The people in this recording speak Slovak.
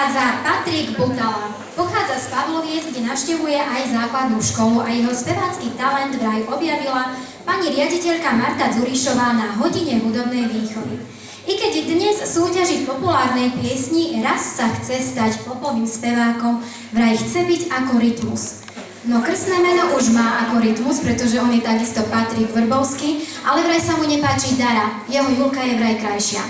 prichádza Patrik Butala. Pochádza z Pavloviec, kde navštevuje aj základnú školu a jeho spevácky talent vraj objavila pani riaditeľka Marta Dzurišová na hodine hudobnej výchovy. I keď dnes súťaží v populárnej piesni, raz sa chce stať popovým spevákom, vraj chce byť ako Rytmus. No krstné meno už má ako Rytmus, pretože on je takisto Patrik Vrbovský, ale vraj sa mu nepáči Dara, jeho Julka je vraj krajšia.